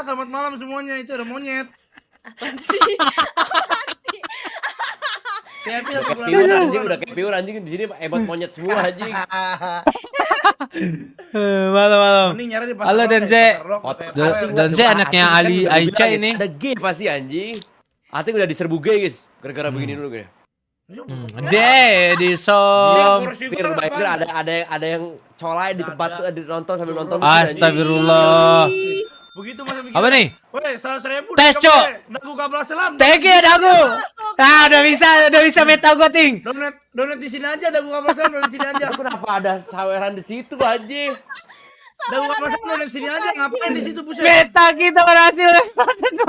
selamat malam semuanya. Itu ada monyet. Apaan sih? Udah kayak piur anjing di sini emot monyet semua anjing. Malam. Mending nyari di pasar Halo Lok, Dense. kayak pasar Lok, kayak Dan pasar. saya anaknya Ali Aicha ini. Ada G pasti anjing. Ating udah diserbu G guys. Gara-gara begini dulu gue. Di som. Pir biker ada yang colai di tempat nonton sambil nonton. Astagfirullah. Begitu masih Apa nih? Woi, 100.000. Tes, Cok. Dagu kabel selam. Thank you dagu. Udah bisa meta gua ting. Donat di sini aja, dagu kabel selam donat di sini aja. Itu kenapa ada saweran di situ anjing? Dagu kabel selam donat di sini aja, ngapain di situ buset? Meta kita berhasil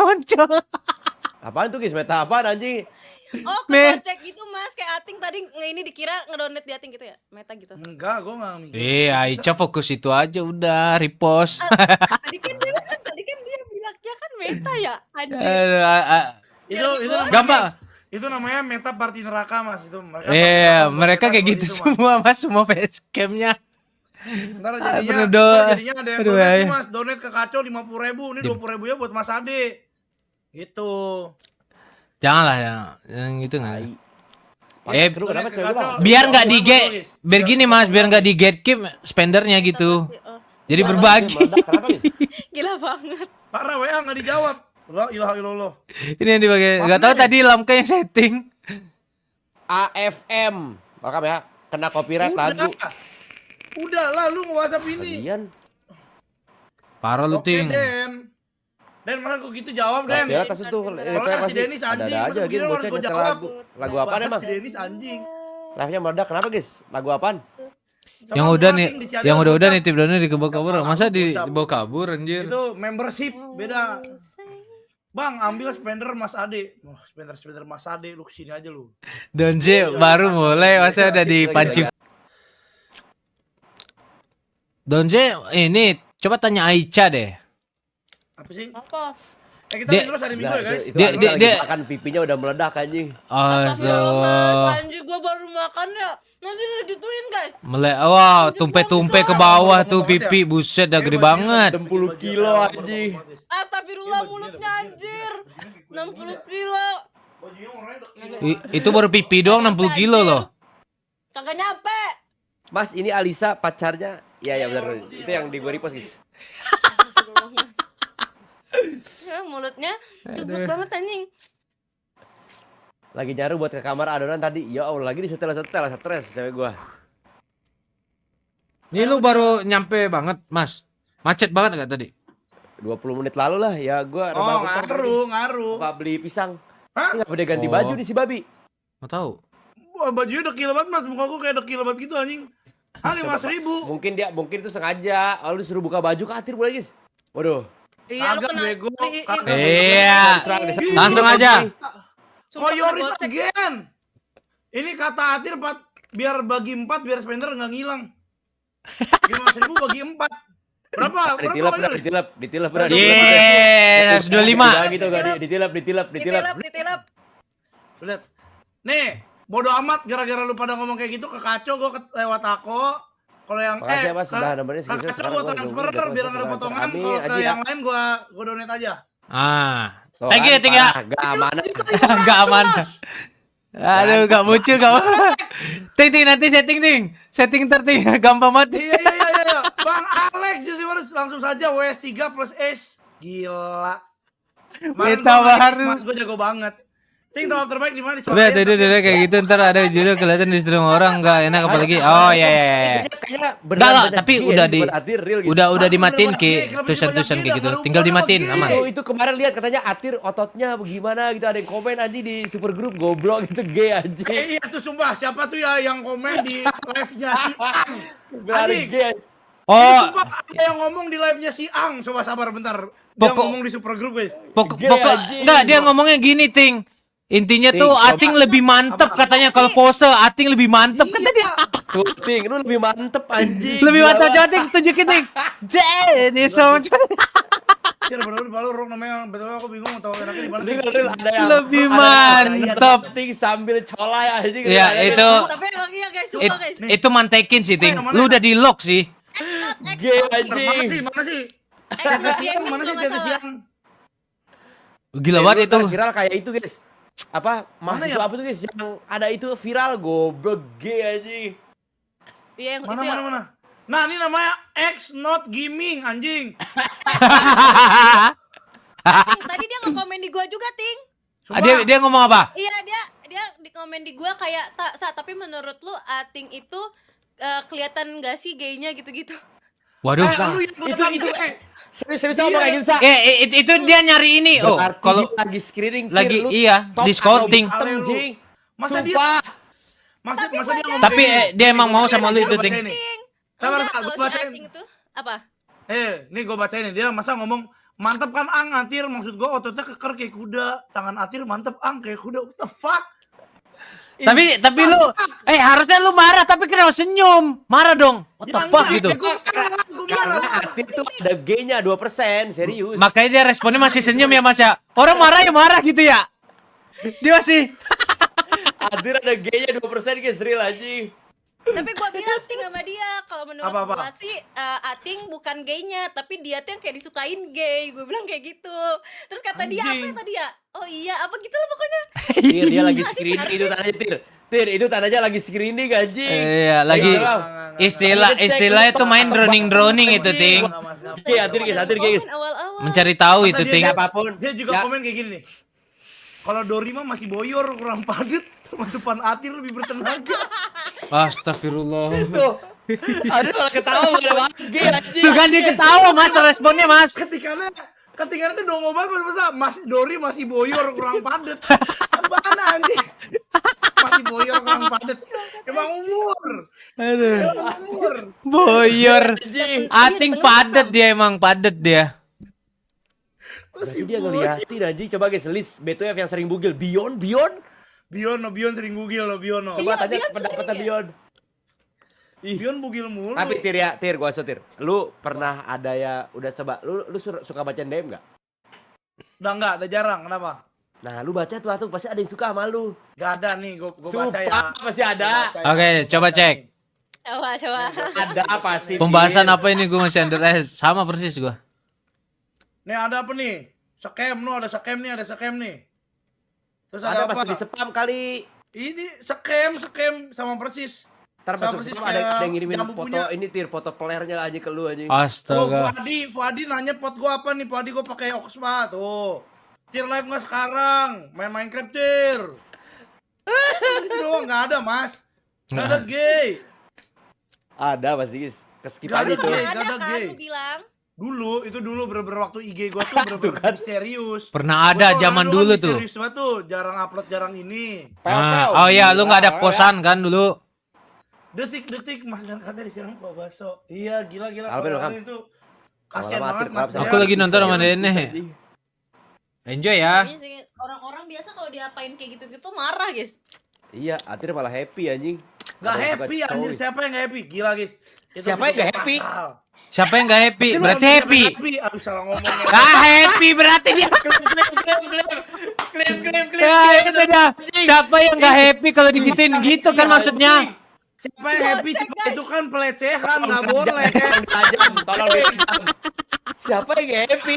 muncul. Apaan tuh guys? Meta apaan anjing? Oh, kalau cek itu Mas, kayak Ating tadi ini dikira ngedownload di Ating gitu ya? Meta gitu. Enggak, gua enggak mikir. Aicha fokus itu aja udah repost. Tadi kan dia bilang ya kan meta ya. Anjir. Itu Gampang. Itu namanya meta party neraka, Mas. Itu mereka kayak gitu semua, Mas, semua facecamnya. Ntar jadinya ada yang donat, Mas. Donat ke Kacau 50.000, ini 20.000 ya buat Mas Ade. Gitu. Janganlah yang itu enggak. Kenapa Biar nggak di biar gini Mas, biar nggak di gatekeep spendernya gitu. Jadi berbagi. Gila banget. Parah WA nggak dijawab. La ilaha illallah. Ini yang dipakai. Enggak tahu tadi Lamka yang setting. AFM. Rekam ya. Kena copyright lagu. Udah lah lu nge-WhatsApp ini. Kalian. Parah lu ting. Den mana kok gitu jawab Den. Ya atas itu. Kalau si Denis anjing. Ada aja Masa gitu harus bocah gua nyetel jawab. lagu apaan emang? Si Denis anjing. Live-nya meledak kenapa guys? Lagu apaan? Yang udah nih, yang udah nitip donor dibawa kabur. Masa dibawa kabur anjir? Itu membership beda. Bang, ambil spender Mas Ade. Wah, spender Mas Ade, lu kesini aja lu. Donje baru mulai, masa udah dipancing. Donje ini coba tanya Aicha deh. Apa sih? Apa? Kita terus hari Minggu ya guys. Dia makan pipinya udah meledak anjing. Anjing gua baru makan ya. Nanti digituin guys. Wah, tumpe-tumpe ke bawah tuh pipi, buset dah gede banget. 60 kilo anjing. Astagfirullah mulutnya anjir. 60 kilo. Itu baru pipi doang 60 kilo loh. Kagak nyampe. Mas, ini Alisa pacarnya. Iya benar. Itu yang di gua repost guys. Ya, mulutnya cubut banget anjing. Lagi nyaru buat ke kamar adonan tadi. Ya Allah, lagi disetel-setel, stres cewek gua. Ini lu baru nyampe banget, Mas. Macet banget enggak tadi? 20 menit lalu lah ya gua ngaruh. Pak beli pisang. Hah? Enggak boleh ganti baju nih si babi. Enggak tahu. Wah, bajunya dekil banget Mas, muka gua kayak dekil banget gitu anjing. 5.000. Mungkin itu sengaja. Lalu disuruh buka baju katir boleh guys. Waduh. Iya, lu Kagak kena. bego. Iya. Langsung aja. Koyoris again. Ini kata Atir biar bagi 4 biar spender enggak ngilang. 5.000 bagi 4. Berapa? Ditilap. Yeay, 125. Gitu enggak ditilap. Ditilap. Lihat. Nih, bodo amat gara-gara lu pada ngomong kayak gitu ke Kacau gua lewat aku. Kalau yang makasih ya, Mas, sudah nomornya Kacau sekarang gua transfer biar enggak ada potongan. Kalau ke yang lain gua donate aja. Thank you, ting ya. Enggak aman. Aduh, enggak muncul kau. Ting nanti setting ting gampang mati. Iya. Bang Alex jadi harus langsung saja WS3 plus S. Gila. Meta baru. Mas gua jago banget. Ting top terbaik di mana? Udah kayak gitu ntar ada judul kelihatan di stream orang enggak enak apalagi. Oh iya. Enggak lah, tapi udah dimatiin ke tulisan kayak gitu. Tinggal dimatiin aman. Itu kemarin lihat katanya Atir ototnya bagaimana gitu, ada yang komen aja di super grup goblok gitu gay anjing. Iya tuh sumpah, siapa tuh ya yang komen di live-nya si Ang? Anjing. Oh, ada yang ngomong di live-nya si Ang. Coba sabar bentar. Dia ngomong di super grup, guys. Enggak, dia ngomongnya gini, Ting. Intinya tuh Ating lebih mantep katanya kalau pose Ating lebih mantep kata dia. Tuh Ting, lu lebih mantep anjing. Lebih mantep coba Ting, tunjukin Ting. Ini sama Sih bener-bener baru rok namanya, betul aku bingung tahu enaknya di mana. Lebih mantep. Ting sambil colai anjing. Iya, itu. Tapi emang iya guys, sumpah guys. Itu mantekin sih Ting. Lu udah di lock sih. Gay anjing. Mana sih? Expert Siang, gaming mana kalau sih nggak Tete salah. Siang? Gila banget itu. Viral kayak itu guys. Apa Mana mahasiswa ya? apa tuh guys yang ada itu viral goblok gay anjing. Iya yang Mana itu ya. mana mana. Nah, ini namanya X not gaming anjing. Ting, tadi dia nge-komen di gua juga, Ting. Ah, dia ngomong apa? Iya, dia di komen di gua kayak tapi menurut lu Ating itu kelihatan gak sih gaynya gitu-gitu. Waduh. Lu yang kelihatan itu gay. serius Iya. ngomong kayak gitu Sa. Itu dia nyari ini. Oh, Berarti kalau dia lagi screening lagi lu iya, top discounting. atau bottom, Jing. Masa dia Sumpah. masa Tapi masa dia gua ngomong Tapi kayak gini? dia emang Nih, mau gua sama lu bacain, itu, gua Ting. bacain nih. Ting. Sabar, Enggak, sabar, kalau gua si bacain. Ating itu apa? Nih gua bacain nih. Dia masa ngomong mantep kan Ang Atir, maksud gua ototnya keker kayak kuda. Tangan Atir mantep Ang kayak kuda. What the fuck? Tapi lu harusnya lu marah tapi kenapa senyum? Marah dong. What the fuck gitu. Karena Atir tuh ada G-nya 2%, serius. Makanya dia responnya masih senyum ya Mas ya. Orang marah ya marah gitu ya. Dia masih Atir ada G-nya 2% guys, real anjing. Tapi gua bilang Ting sama dia, kalau menurut Apa-apa? gua sih Ating bukan gaynya, tapi dia tuh yang kayak disukain gay. Gua bilang kayak gitu. Terus kata dia apa Anjing. ya tadi ya? Oh iya, apa gitu lah pokoknya. Tir, dia lagi screening itu tandanya Tir. Tir, itu tandanya lagi screening anjing. iya lagi istilahnya tuh main droning itu Ting. Iya, Atir guys, Atir guys. Awal-awal. Mencari tahu Masa itu dia Ting. nggak Apapun. Dia juga Ya. komen kayak gini nih. Kalau Dorima masih boyor, kurang padat, teman Atir lebih bertenaga. Astagfirullah. Tuh. Adir malah ketawa pada G anjing. Tuh kan dia ketawa Mas responnya Mas. Ketikanya tuh dongo banget masa Mas Dori masih boyor kurang padet. Apaan anjing? Masih boyor kurang padet. Emang umur. Aduh. Emang umur. Boyor. Anjing. Ating padet dia emang padet dia. Berarti dia ngeliatin anjing. Coba guys, list B2F yang sering bugil. Beyond. Bion sering bugil lo Biono. Coba Iya, tanya Beyond pendapatnya sering ya? Beyond. Bion bugil mulu. Tapi Tir ya, Tir, gua Tir. Lu pernah ada ya, udah coba, lu suka baca DM nggak? Udah jarang. Kenapa? Nah, lu baca tuh pasti ada yang suka sama lu. Gak ada nih, gue baca Sumpah, ya. pasti ada. Oke, coba cek. Coba. Ada pasti. Pembahasan apa ini gue masih under sama persis gua. Nih ada apa nih? Scam, ada scam nih. Terus Ada ada, pasti apa? di spam kali. Ini scam sama persis. Ntar Sama masuk persis spam ada yang ngirimin jambu foto punya. ini Tir, foto playernya aja ke lu anjing. Oh, Astaga. Fuadi nanya pot gua apa nih? Fuadi gua pakai Oxma tuh. Cir live nggak sekarang? Main Minecraft Cir. Itu doang nggak ada mas. Nggak ada gay. Ada pasti guys. Keskip Gak aja ada tuh. gay. Ada Gak ada kan gay. lu bilang. Itu dulu bener-bener waktu IG gua tuh bener-bener kan. serius. Pernah ada Gua tuh zaman orangnya dulu kan tuh. Serius banget tuh, jarang upload, jarang ini. Oh iya, lu nggak ada posan kan dulu? Detik mas dan kata disiram kok bakso. Iya gila Alvin, kalau welcome. Alvin itu kasihan Lama-lama banget Atir, mas. maaf, Aku lagi nonton sama Dene. Enjoy ya. Iya sih, orang-orang biasa kalau diapain kayak gitu-gitu marah, guys. Iya, Atir malah happy anjing. Gak Ada yang happy suka anjir, cowok. siapa yang gak happy? Gila guys. Itu Siapa yang nggak happy? pasal. Siapa yang nggak happy? Berarti happy. Aduh salah ngomongnya. Ah happy berarti dia. Klaim. Ya itu dia. Siapa yang nggak happy kalau digituin gitu kan maksudnya? Siapa yang happy? Cuma itu kan pelecehan, gak boleh. Tajam, tolong ditajam. Siapa yang nggak happy?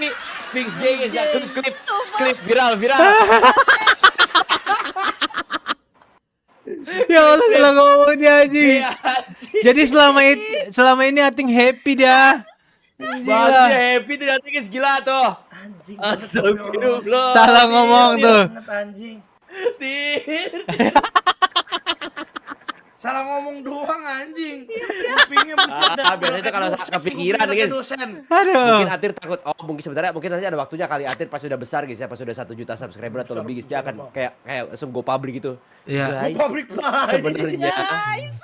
Fix J guys, ya. Klip viral. Ya Allah salah ngomong dia anjing. Iya, anjing. Jadi selama ini Ating happy dia. Banget happy tuh nanti guys, gila tuh. Anjing. Astagfirullah. Salah ngomong tuh. Banget, anjing. Tir. Salah ngomong doang anjing. Kupingnya Biasanya tuh kalau kepikiran guys. Aduh. Mungkin Atir takut, mungkin sebenarnya mungkin nanti ada waktunya kali Atir pas sudah besar guys ya, pas sudah 1 juta subscriber atau lebih guys, dia akan kayak langsung go public gitu. Iya. Guys, Public play.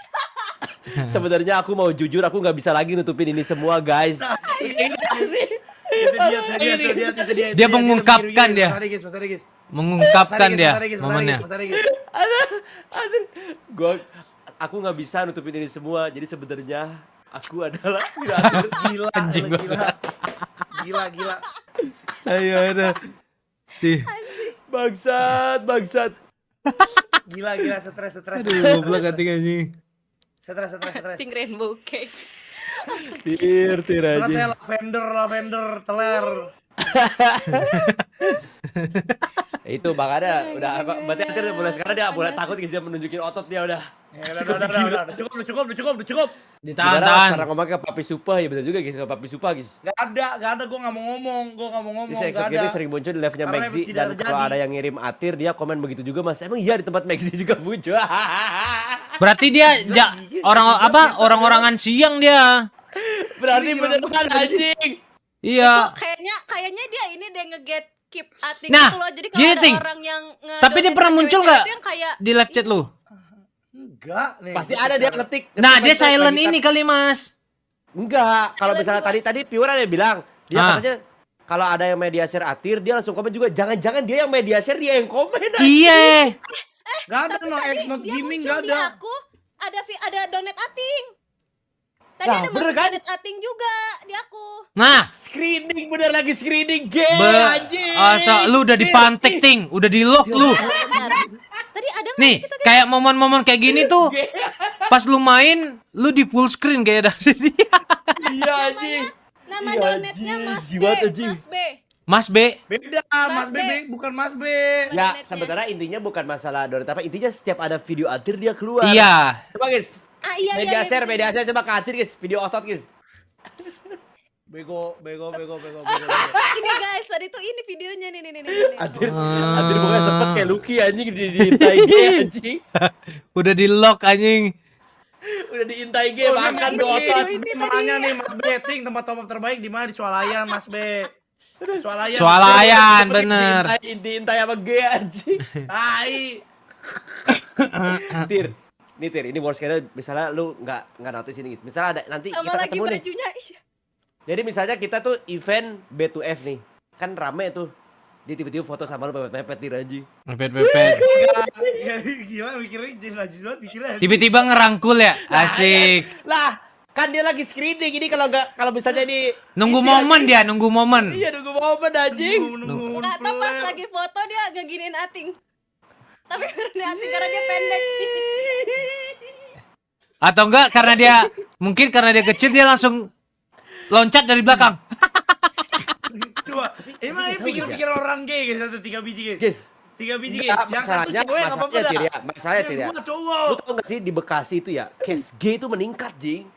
sebenarnya aku mau jujur, aku nggak bisa lagi nutupin ini semua guys. Ini sih. Itu dia. Dia mengungkapkan dia. Mas Ari, guys. Mengungkapkan dia momennya. Aduh. Aku nggak bisa nutupin ini semua. Jadi sebenarnya aku adalah Gila, Anjing gila. Ayo ada. bangsat. Gila, stres. Aduh, goblok Ating anjing. Stres. Ting rainbow cake. Tir Ternyata anjing. lavender teler. Itu makanya udah berarti Tir mulai sekarang dia mulai takut guys, dia menunjukin otot dia udah. Ya udah, cukup. Gimana Ditahan-tahan. cara ngomong ke Papi Supa ya bener juga guys, ke Papi Supa guys. Gak ada, gue gak mau ngomong, Bisa gak ini ada. sering muncul di live-nya Karena Maxi tidak dan kalau terjadi. ada yang ngirim Atir dia komen begitu juga Mas. Emang iya di tempat Maxi juga muncul. Berarti dia orang-orangan siang dia. Berarti Ini beneran anjing. Iya. Kayaknya dia ini deh nge-get keep ating Nah, gitu loh. Jadi kalau gini, ada Ting. orang yang Tapi dia pernah muncul nggak yang kayak di live chat lu? Enggak nih. Pasti ada dia ngetik. Nah, dia ngetik silent lagi, ini kali, Mas. Enggak, kalau Silent misalnya voice. tadi Piura ada yang bilang, dia Ah. katanya kalau ada yang media share Atir, dia langsung komen juga. Jangan-jangan dia yang media share, dia yang komen. Iya. Gak ada tapi no tadi X not dia gaming muncul gak di ada. aku ada donate ating. Tadi Nah, ada bener masuk kan? donate ating juga di aku. Nah, Screening, bener lagi screening game anjing. lu udah dipantek, Ting. Udah di lock lu. Bentar. Tadi ada nggak Nih, kita kayak momen-momen kayak gini tuh pas lu main, lu di full screen kayak dari dia. Iya anjing. nama Iya, donate-nya anjing. Mas B, Jiwat, anjing. Mas B. Mas B. Beda, Mas B. B, bukan Mas B. Ya, Donate-nya. sebenarnya intinya bukan masalah donat apa, intinya setiap ada video Atir dia keluar. Iya. Coba guys, Ah iya media iya. share coba ke Atir guys, video otot guys. Bego. Ini guys, tadi tuh ini videonya nih. Atir, Ah. Atir pokoknya sempet kayak Lucky anjing diintai game anjing. Udah di lock anjing. Udah diintai game makan ini tuh otot. video ini Ini nanya nih Mas B, Ting, tempat top up terbaik di mana? Di Swalayan, Mas B. Swalayan. Swalayan, bener. Diintai sama G anjing. Tai. Tir. Nih Tir, ini worst case misalnya lu nggak notice ini gitu. Misalnya ada nanti Sama kita lagi ketemu nih. bajunya. Iya. Jadi misalnya kita tuh event B2F nih. Kan rame tuh. Dia tiba-tiba foto sama lu mepet-mepet Tir anjing. Mepet-mepet. Gimana mikirnya jadi najis banget mikirnya. Tiba-tiba ngerangkul ya. Asik. Lah, kan dia lagi screening ini kalau misalnya ini Nunggu momen dia, nunggu momen. Iya nunggu momen anjing. Nah, tapi pas lagi foto dia ngeginiin ating. Tapi karena ating karena dia pendek. Atau enggak karena dia mungkin karena dia kecil dia langsung loncat dari belakang. Coba, emang ini pikir-pikir orang gay guys, satu 3 biji guys. Guys, 3 biji guys. enggak, masalahnya Tir ya, masalahnya Tir ya. Gua cowok. Lu tau gak sih di Bekasi itu ya, case gay itu meningkat, Jing.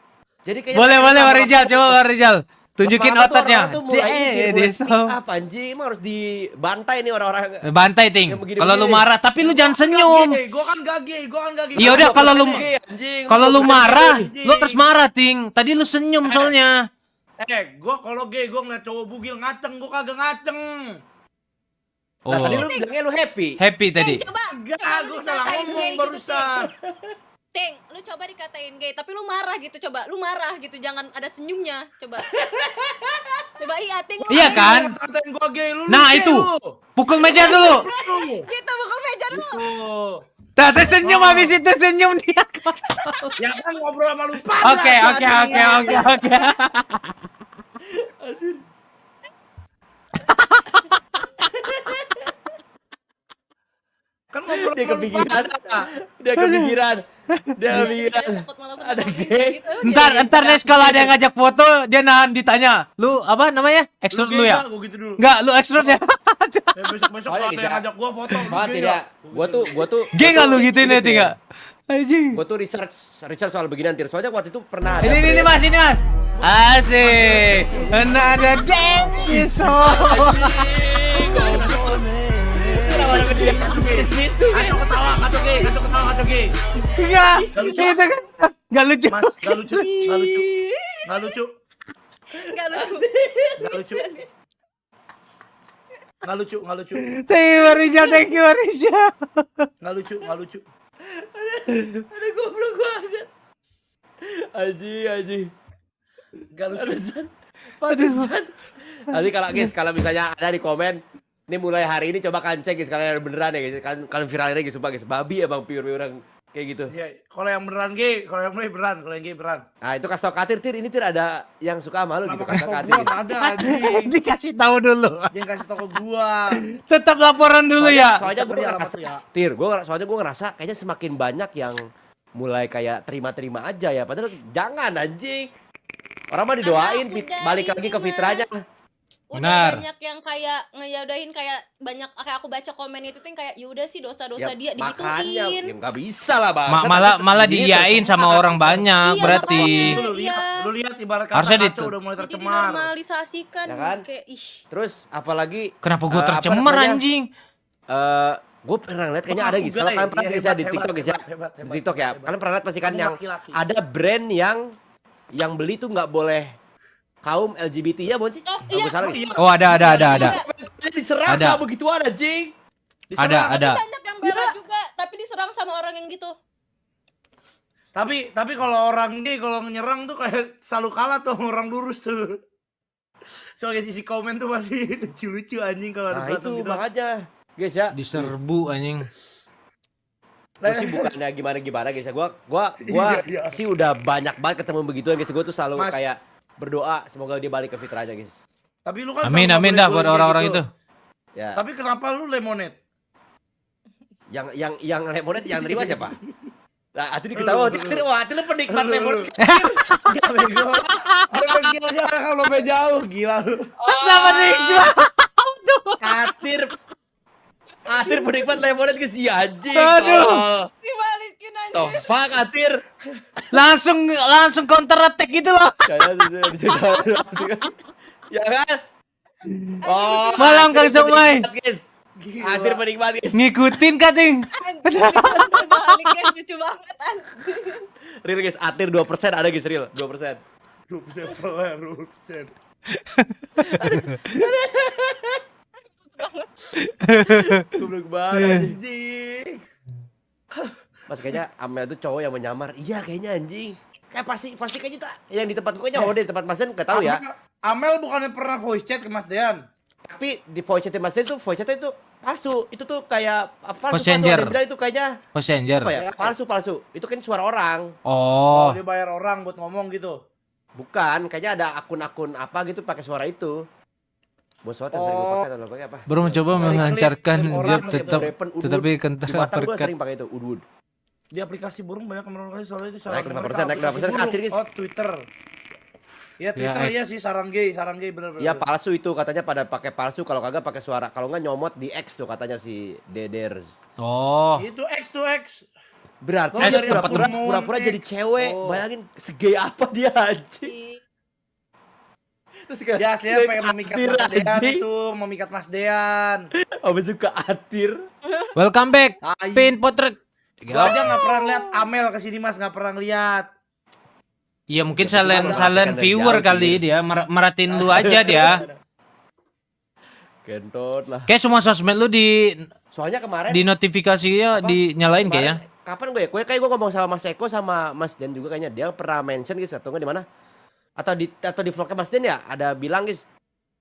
Jadi kayaknya Boleh lama-lama Warijal, coba Warijal. Tunjukin lama-lama tuh ototnya. orang-orang tuh mulai ini, Deh, mulai deso. speak up anjing, emang harus dibantai nih orang-orang. Bantai, Ting. Yang begini-begini Kalau lu nih. marah, tapi lu jangan senyum. Gua kan gak gay. Iya udah, kalau lu Anjing, kalau lu bukan marah, gay. lu harus marah, Ting. Tadi lu senyum soalnya. Gua kalau gay gua ngeliat cowok bugil ngaceng, gua kagak ngaceng. Nah, Oh. tadi lu bilangnya lu happy. Happy tadi. Coba. Enggak, coba lu gua salah dikatain ngomong gay gitu, barusan. Ting, lu coba dikatain gay, tapi lu marah gitu coba. Lu marah gitu, jangan ada senyumnya. Coba. Coba ating. Iya kan? Katain gua gay lu. Nah, gay itu. lu. Pukul meja dulu. Kita buka meja dulu. Tuh. Tata senyum habis itu senyum dia. Ya kan ngobrol sama lu pada Oke. Kan ngobrol Dia sama lu kepikiran. pada. Dia kepikiran. Dia Dia kepikiran. takut malah sama Ada orang gay. gitu. Ntar Nes kalau ada yang ngajak foto, dia nahan ditanya. Lu apa namanya? Extrude lu gay ya? nggak? Gua gitu dulu. Enggak, lu extrude ya? Besok Soalnya kalau ada bisa. yang ngajak gua foto. lu Banget gay tidak. nggak? Gua tuh Geng enggak lu gituin ya, Ting? Anjing. Gua tuh research soal beginian Tir. Soalnya waktu itu pernah ada. Ini Mas, ini Mas. Asik. Another day is so. Kacau ketawa, kacau gay. Enggak. Itu kan enggak lucu. Mas, gak lucu. Enggak lucu. Gak lucu. Thank you, Marisha. Gak lucu. Ada goblok banget. Anjing. Gak lucu. Pantesan. Nanti kalau misalnya ada di komen, ini mulai hari ini coba kan cek guys, kalian beneran ya guys, kalian viralin guys, sumpah guys, babi emang pure orang kayak gitu. Ya, kalau yang beneran gay, kalau yang gay beneran. Nah itu kasih tau Katir, Tir, ini Tir ada yang suka sama lu gitu, Nama kasih kasih Katir. gua nggak ada anjing. Dikasih tahu dulu. Dia kasih tau ke gua. Tetap laporan dulu ya. Soalnya gue Tapi ngerasa, alamat ya. Tir, soalnya gue ngerasa kayaknya semakin banyak yang mulai kayak terima-terima aja ya, padahal jangan anjing. Orang mah didoain Karena balik udah lagi ini, ke fitranya. Udah Benar. banyak yang kayak ngeyaudahin, kayak banyak kayak aku baca komen itu tuh yang kayak yaudah sih dosa-dosa dia Makanya ya digituin. nggak bisa lah bang. Malah diiyain sama orang banyak Iya, berarti. makanya. Lu Iya. lihat ibarat kata Harusnya kaca udah mulai Jadi tercemar. dinormalisasikan Ya kan? kayak ih. Terus apalagi Kenapa gua apa tercemar namanya? anjing? Gue pernah lihat kayaknya ada guys. Kalau kalian pernah guys ya di TikTok guys ya. Di TikTok ya. Kalian pernah lihat pasti kan Kamu yang laki-laki. ada brand yang beli tuh nggak boleh kaum LGBT ya, bukan sih? Oh, Nggak iya. salah, Oh, guys. iya. Oh, ada. Diserang Ada. sama begituan anjing. Diserang. Ada. Banyak yang bela juga, tapi diserang sama orang yang gitu. Tapi kalau orang gay kalau nyerang tuh kayak selalu kalah tuh sama orang lurus tuh. Soalnya isi komen tuh masih lucu-lucu anjing kalau ada Nah berantem itu gitu. makanya guys ya. Diserbu anjing. Gue sih bukannya gimana guys ya. Gua Iya. sih udah banyak banget ketemu begitu guys. Gue tuh selalu Mas. kayak berdoa semoga dia balik ke fitranya guys. Tapi lu kan Amin selalu amin nggak dah boleh buat kayak orang-orang gitu. itu. Ya. Tapi kenapa lu lemonade? Yang lemonade yang terima siapa? Nah, hati diketawa, hati lu penikmat lemonade. Gak bego. Gak gila siapa kalau sampai jauh gila lu. Sama nih gua. Atir penikmat lemonade guys, si anjing. Aduh. tolol. Dibalikin aja. Oh, fuck Atir. Langsung counter attack gitu loh. Ya kan? Oh, Malam, Kang Atir Somai. penikmat, guys. Gila. Atir penikmat guys. Ngikutin kating. Anjing, dibalik guys, lucu banget anjing. Real guys, Atir 2% ada guys, real 2%. 2% peler, 2%. Goblok banget. Anjing. Mas kayaknya Amel tuh cowok yang menyamar. Iya kayaknya anjing. Kayak pasti kayaknya tuh yang di tempat gue kayaknya di tempat Mas Den enggak tahu ya. Amel bukannya pernah voice chat ke Mas Dean? Tapi di voice chat Mas Den tuh voice chat itu palsu. Itu tuh kayak apa? Messenger. Ada yang bilang itu kayaknya Messenger. apa ya? Palsu. Itu kan suara orang. Oh. Dia bayar orang buat ngomong gitu. Bukan, kayaknya ada akun-akun apa gitu pakai suara itu. Bos yang sering gue pakai atau pakai apa? Baru mencoba Dari mengancarkan klip job orang tetap gitu, Repen, Udwood. tetapi Di kentara Batam gue berkat. sering pakai itu, Udwood. Di aplikasi burung banyak yang kasih soalnya itu Naik sarang 5%, naik mereka, 5%, aplikasi Katir, guys. burung. Oh, Twitter. Iya, Twitter Ya, iya sih sarang gay bener. Ya palsu itu katanya pada pakai palsu, kalau kagak pakai suara. Kalau nggak nyomot di X tuh katanya si Deders. Oh. Itu X to X. Berarti Oh, dia dari pura-pura akun pura-pura jadi X. cewek. Oh. Bayangin segay apa dia anjing. Terus kayak Dia aslinya pengen memikat Mas Dean itu, memikat Mas Dean. Apa juga Atir. Welcome back. Tai. Pin potret. Gua aja nggak pernah lihat Amel kesini Mas, nggak pernah lihat. Iya mungkin Ya, silent betul. silent Dari viewer jauh kali sih. dia meratin lu aja dia. Gentot lah. Kayak semua sosmed lu Soalnya kemarin di notifikasinya Apa? dinyalain kemarin- kayaknya. Kapan gue ya? Kayak gue ngomong sama Mas Eko sama Mas Den juga kayaknya dia pernah mention guys atau enggak di mana? Atau di vlognya Mas Den ya ada bilang guys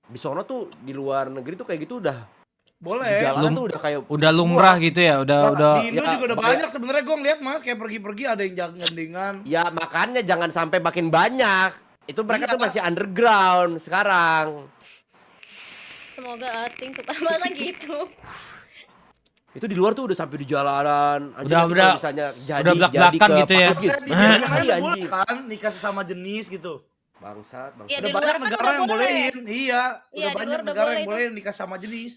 di sono tuh di luar negeri tuh kayak gitu udah di Boleh. jalanan tuh udah kayak Udah semua. lumrah gitu ya, udah Di Indo ya, juga udah makanya- banyak sebenarnya gua ngeliat Mas kayak pergi-pergi ada yang gandengan. Ya makanya jangan sampai makin banyak. Itu mereka Iya, tuh masih underground sekarang. Semoga Ating tetap masa gitu. Itu di luar tuh udah sampai di jalanan. Anjing, Udah- nanti udah- kalau misalnya jadi udah belak-belakan ke gitu ya. Pakis, Di Ngeri, mana boleh anjing. kan nikah sesama jenis gitu. Iya, Bangsat. Udah di luar banyak kan negara udah yang boleh. bolehin. Iya, Iya, udah di banyak luar udah negara boleh yang itu. bolehin nikah sama jenis.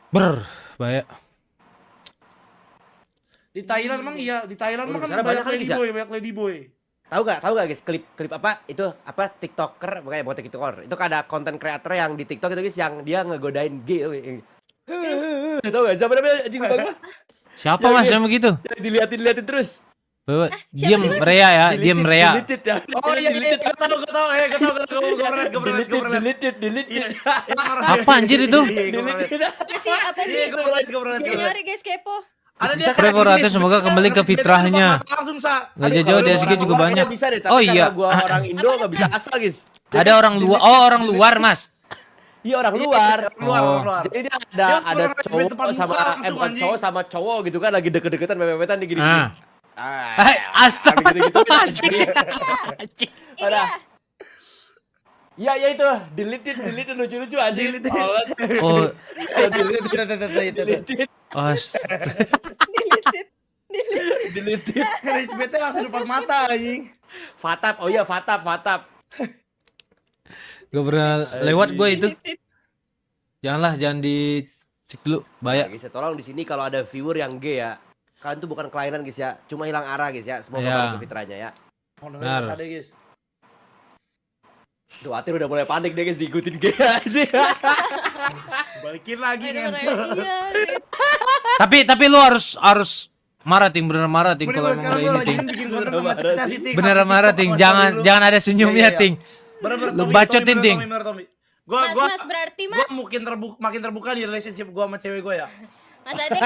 bahaya. Di Thailand emang iya, di Thailand Oh, mah kan di sana banyak banyak lagi, ladyboy, banyak ladyboy. Tahu gak guys klip apa itu apa TikToker bukan TikToker itu kan ada konten creator yang di TikTok itu guys yang dia ngegodain gay tahu gak siapa namanya anjing lupa gua Siapa Ya, Mas ya. yang begitu? yang diliatin terus Diam Rea ya, diam Rea. deleted ya Oh iya, gue tahu, gue pernah lihat. deleted Apa anjir itu? Apa sih? Gue pernah lihat. Nyari guys kepo. Ada Bisa dia Prekorator semoga kembali ke fitrahnya. Langsung sa. Nggak jauh-jauh di SG juga banyak. Bisa deh, tapi Oh iya. karena gua orang Indo nggak bisa asal guys. Ada orang luar. Oh, orang luar, Mas. Iya orang luar. Luar. Jadi dia Dia ada orang cowok depan muka sama langsung, bukan anjing. cowok sama cowok gitu kan lagi deket-deketan mepet-mepetan di gini. Ah. Hai, astaga. Gitu-gitu anjing. Ada. Ya itu, deleted lucu-lucu anjing. Oh, Deleted. Chris Bete langsung depan mata anjing. Fatap, oh iya Fatap. Gak pernah lewat gue itu. Jangan di cek dulu, Nah, bahaya. guys, ya, tolong di sini kalau ada viewer yang gay ya. Kalian tuh bukan kelainan guys ya, cuma hilang arah guys ya. Semoga Iya. balik ke fitranya ya. Mau Benar. dengerin Mas Ade, guys. Tuh Atir udah mulai panik deh guys, diikutin gay aja. Balikin lagi Aduh, kan. iya. Tapi lu harus marah ting, bener marah ting Mending kalau gua emang sekarang udah gua ini lagi ting. bikin konten Bener sama marah, Caca Ting. sih, Ting. Bener Aku marah TikTok ting, sama jangan story lu. jangan ada senyumnya Iya, iya. ting. Bener-bener, Lu Tommy, bacotin, Tommy, Ting. bener, Tommy. Mas berarti Gua Mas, makin terbuka di relationship gua sama cewek gua ya. Mas Ade.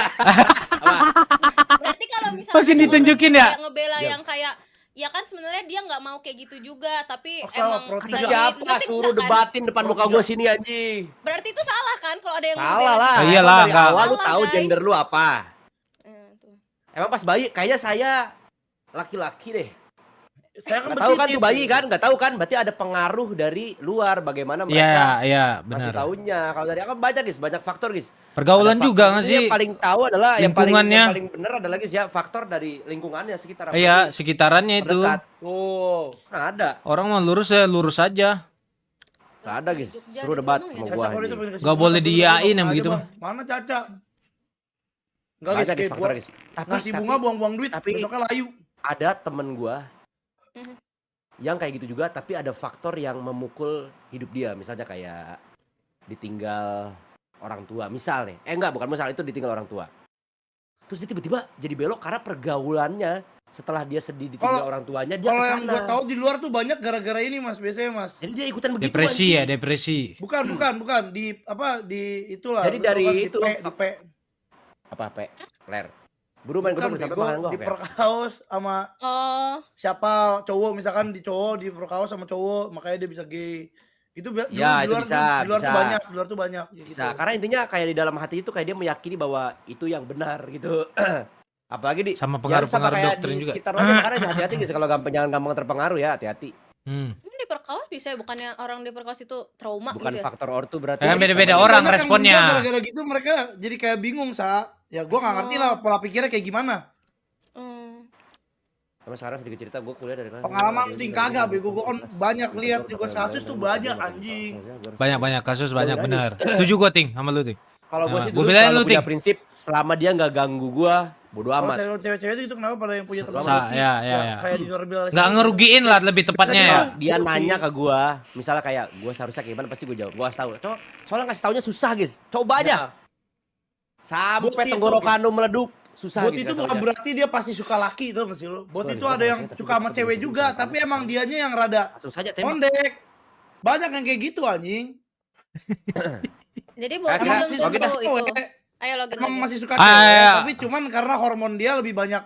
Berarti kalau misalnya Makin ada ditunjukin orang ya? kayak ngebela Ya. yang kayak ya kan sebenarnya dia nggak mau kayak gitu juga, tapi Oh, sama emang pro Kata tiga. siapa berarti suruh enggak kan? debatin depan muka gua sini anjing. Berarti itu salah kan kalau ada yang Salah ngebela lah. gitu? Oh, iyalah, Emang dari enggak. awal lu Salah, tahu guys. gender lu apa. Tuh. Emang pas bayi kayaknya saya laki-laki deh. Saya kan Nggak tahu kan bertitik. tuh bayi kan, nggak tahu kan, berarti ada pengaruh dari luar bagaimana Iya, mereka iya, masih benar. tahunya. Kalau dari aku banyak guys, banyak faktor guys. Pergaulan Ada juga faktor nggak itu sih? Yang paling tahu adalah yang Lingkungannya. paling benar adalah guys ya faktor dari lingkungannya sekitar. Iya, sekitarannya itu. Terdekat. Oh. Nah, ada. Orang mau lurus ya lurus aja. Nggak ada guys. Jogja Suruh gitu debat emang sama ya? gua. Caca, kalau itu anjing. pengen kasih Nggak bunga, boleh satu diiyain dulu, yang aja, begitu Bang. mah. Mana Caca? Enggak guys, Banyak guys kayak faktor gua guys. ngasih bunga buang-buang duit, tapi- besoknya layu. Ada temen gua Mhm. yang kayak gitu juga, tapi ada faktor yang memukul hidup dia. Misalnya kayak ditinggal orang tua, misal nih. Enggak, bukan misal, itu ditinggal orang tua. Terus dia tiba-tiba jadi belok karena pergaulannya. Setelah dia sedih ditinggal Kalau- orang tuanya, dia Kalau yang kesana. gua tahu di luar tuh banyak gara-gara ini Mas, biasanya Mas. Jadi dia ikutan begitu. Depresi anjing. ya, depresi. Bukan di apa di itulah. Jadi lu tahu dari kan, itu, di P. Apa, Pe? Ler. Buru main Bukan gedung sampai bego, makan gua, di Pe. perkaos sama Oh, siapa cowok, misalkan di cowok di perkaos sama cowok, makanya dia bisa gay. Itu dulu Ya, di itu luar bisa, tuh, di luar tuh bisa. banyak, di luar tuh banyak Bisa, gitu. karena intinya kayak di dalam hati itu kayak dia meyakini bahwa itu yang benar gitu. Apalagi di Sama jangan sama pengaruh-pengaruh kayak doktrin di juga. sekitar aja, makanya hati-hati guys kalau jangan gampang terpengaruh ya, hati-hati. ini di perkaos bisa ya? Bukannya orang di perkaos itu trauma Bukan gitu ya? faktor ortu berarti. Kan beda-beda Banyak orang yang responnya. berubah gara-gara gitu mereka jadi kayak bingung, Sa. Ya gua nggak ngerti lah pola pikirnya kayak gimana. Hmm. Sama sekarang sedikit cerita gue kuliah dari mana? Pengalaman ting kagak bego, gua kan banyak lihat juga kasus tuh banyak anjing. Banyak kasus banyak benar. Setuju gua ting sama lu ting. Kalau gue Nah, sih gua dulu bilang selalu lu, punya Ting. prinsip selama dia nggak ganggu gua, bodo Kalau amat. cewek-cewek itu kenapa pada yang punya teman Sa- sih? ya. Kayak dinormalisasi. Nggak ngerugiin lah lebih tepatnya ya. Bisa Dia Betul, nanya Ting. ke gua, misalnya kayak gua seharusnya kayak gimana, pasti gua jawab. Gua kasih tahu. Soalnya ngasih taunya susah, guys. Coba aja. Sampai Boti itu, tenggorokan lu meleduk, susah Bot guys. itu ngasih bukan taunya. berarti dia pasti suka laki tuh nggak sih lo. Bot Suka itu juga ada sama yang saya, tapi suka sama tetap cewek bisa juga, sama tapi kamu. emang dianya yang rada Langsung saja tembak. ondek. Banyak yang kayak gitu anjing. Jadi buat Emang belum sih, tentu kita itu. Ayo login Emang lagi. masih suka Ah, cewek, iya. tapi cuman karena hormon dia lebih banyak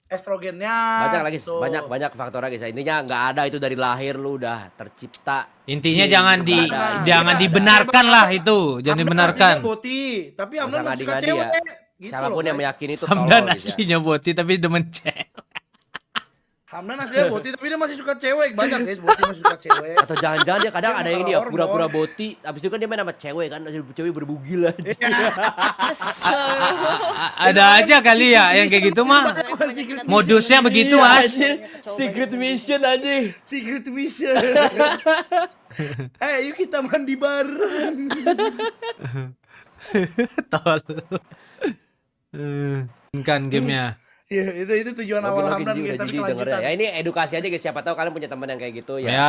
estrogennya. Banyak lagi, gitu. banyak faktornya guys. Intinya nggak ada itu dari lahir lu udah tercipta. Intinya Iya, jangan itu di nggak ada. jangan Nggak ada. dibenarkan lah itu, jangan Hamdan dibenarkan. aslinya Boti, tapi Hamdan Usah masih suka ngadi-ngadi cewek. ya. Gitu Siapapun loh, yang guys. meyakini itu Hamdan tolol, guys, ya. aslinya boti tapi demen cewek. Hamdan aslinya Boti, tapi dia masih suka cewek. Banyak guys, Boti masih suka cewek. Atau jangan-jangan dia kadang Dia ada yang ini ya hormon. pura-pura boti, habis itu kan dia main sama cewek kan, cewek berbugil aja. Ada aja kali ya yang kayak gitu mah. Modusnya begitu, Iya, Mas. anjir. Secret mission anjing. Secret mission. Yuk kita mandi bareng. Tol. Kan gamenya. Ya, itu tujuan awal Login Hamdan juga guys, udah tapi jadi denger ya. kelanjutan. Ya ini edukasi aja guys, siapa tahu kalian punya teman yang kayak gitu ya. Ya